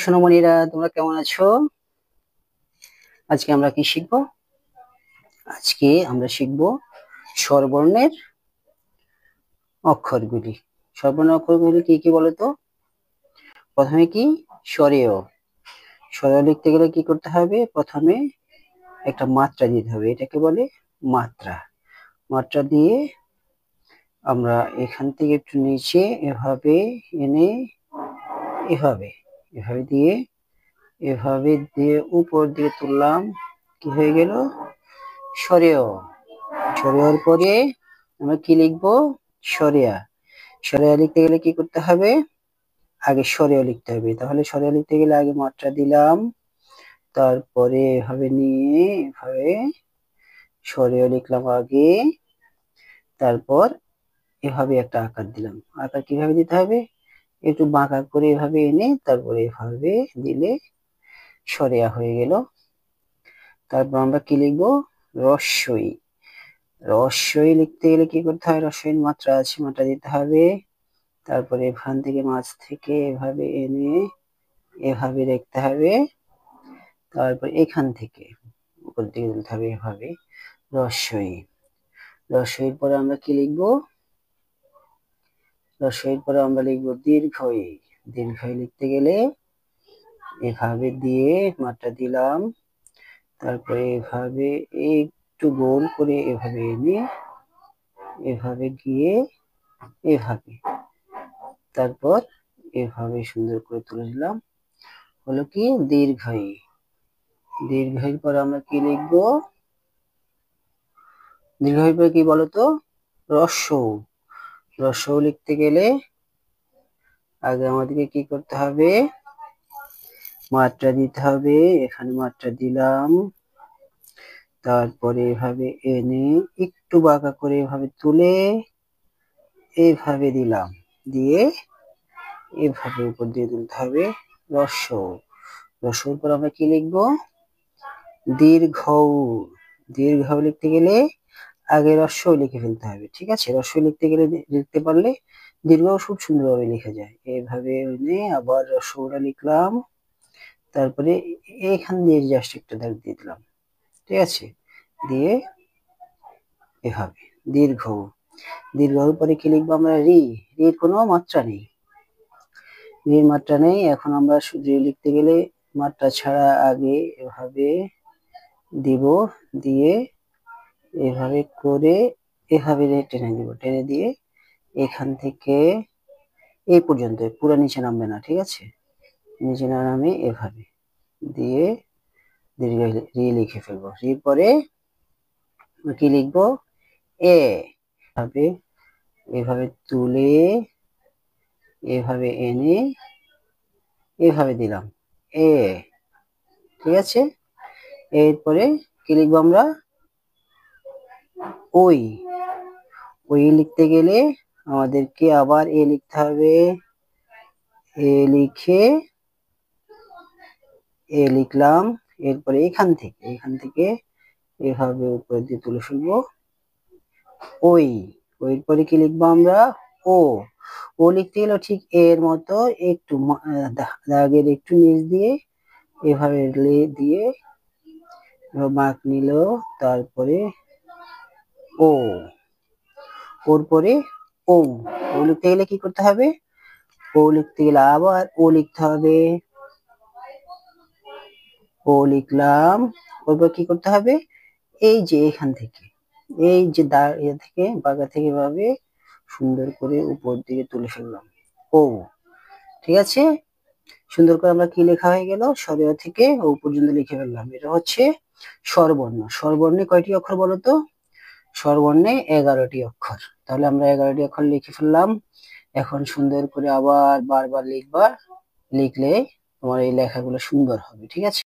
সোনামণিরা, তোমরা কেমন আছো? আজকে আমরা কি শিখবো? আজকে আমরা শিখবো স্বরবর্ণের অক্ষরগুলি। স্বরবর্ণের অক্ষরগুলি কি কি বলতো? প্রথমে কি স্বরেয়। স্বরেয় লিখতে গেলে কি করতে হবে? প্রথমে একটা মাত্রা দিতে হবে, এটাকে বলে মাত্রা। মাত্রা দিয়ে আমরা এখান থেকে একটু নিচে এভাবে এনে এভাবে এভাবে দিয়ে এভাবে দিয়ে উপর দিয়ে তুললাম, কি হয়ে গেল? স্বরেয়। স্বরেয়র পরে আমরা কি লিখবো? স্বরেয়া। স্বরেয়া লিখতে গেলে কি করতে হবে? আগে স্বরেয় লিখতে হবে। তাহলে স্বরেয় লিখতে গেলে আগে মাত্রা দিলাম, তারপরে এভাবে নিয়ে এভাবে স্বরেয় লিখলাম আগে, তারপর এভাবে একটা আকার দিলাম। আকার কিভাবে দিতে হবে? একটু বাঁকা করে এভাবে এনে তারপরে এভাবে দিলে স্বরেয়া হয়ে গেল। তারপর আমরা কি লিখবো? রস্বই। রস্বই লিখতে গেলে কি করতে হবে? রস্বইয়ের মাত্রা আছে, মাত্রা দিতে হবে। তারপরে এখান থেকে মাছ থেকে এভাবে এনে এভাবে লিখতে হবে। তারপর এখান থেকে উপর দিকে তুলতে হবে এভাবে রস্বই। রস্বইয়ের পরে আমরা কি লিখবো? রস্বইয়ের পরে আমরা লিখবো দীর্ঘই। দীর্ঘই লিখতে গেলে এভাবে দিয়ে মাত্রা দিলাম, তারপরে এভাবে একটু গোল করে এভাবে এনে এভাবে গিয়ে এভাবে, তারপর এভাবে সুন্দর করে তুলে দিলাম, হলো কি দীর্ঘই। দীর্ঘের পর আমরা কি লিখবো? দীর্ঘের পরে কি বলতো? রস্য। রস্য লিখতে গেলে আগে আমাদেরকে কি করতে হবে? মাত্রা দিতে হবে। এখানে মাত্রা দিলাম, তারপরে এভাবে এনে একটু বাঁকা করে এভাবে তুলে এভাবে দিলাম, দিয়ে এভাবে উপর দিয়ে তুলতে হবে রস্য। রস্যর পর আমরা কি লিখবো? দীর্ঘ। দীর্ঘ লিখতে গেলে আগে রস্য লিখে ফেলতে হবে, ঠিক আছে? রস্য লিখতে গেলে লিখতে পারলে দীর্ঘ খুব সুন্দরভাবে লেখা যায়। এইভাবে আবার রস্যটা লিখলাম, তারপরে এখান দিয়ে জাস্ট একটা দাগ দিয়ে দিলাম, ঠিক আছে? দিয়ে এভাবে দীর্ঘ। দীর্ঘর পরে কি লিখবো আমরা? রি। রির কোনো মাত্রা নেই, রির মাত্রা নেই। এখন আমরা রি লিখতে গেলে মাত্রা ছাড়া আগে এভাবে দিব, দিয়ে এভাবে করে এভাবে টেনে দিব, টেনে দিয়ে এখান থেকে এই পর্যন্ত, পুরো নিচে নামবে না, ঠিক আছে? নিচে না নামে এভাবে দিয়ে দীর্ঘ রি লিখে ফেলবো। রির পরে কি লিখবো? এ। ভাবে এভাবে তুলে এভাবে এনে এভাবে দিলাম এ, ঠিক আছে? এরপরে কি লিখবো আমরা? ওই। ওই লিখতে গেলে আমাদেরকে আবার এ লিখতে হবে। এ লিখে এ লিখলাম, এরপরে এখান থেকে এভাবে উপর দিয়ে তুলে ফেলবো ওই। ওই পরে কি লিখবো আমরা? ও। ও লিখতে গেলে ঠিক এর মতো একটু দাগের একটু নিচ দিয়ে এভাবে দিয়ে মার্ক নিল, তারপরে ও। ওর পরে ও। ও লিখতে গেলে কি করতে হবে? ও লিখতে গেলে আবার ও লিখতে হবে। ও লিখলাম, ওরপর কি করতে হবে? এই যে এখান থেকে এই যে থেকে বাগা থেকে এভাবে সুন্দর করে উপর দিকে তুলে ফেললাম ও, ঠিক আছে? সুন্দর করে আমরা কি লেখা হয়ে গেল? স্বরেয় থেকে ও পর্যন্ত লিখে ফেললাম। এটা হচ্ছে স্বরবর্ণ। স্বরবর্ণে কয়টি অক্ষর বলতো? স্বরবর্ণে 11টি অক্ষর। তাহলে আমরা 11টি অক্ষর লিখে ফেললাম। এখন সুন্দর করে আবার বারবার লিখবা, লিখলে তোমার এই লেখাগুলো সুন্দর হবে, ঠিক আছে?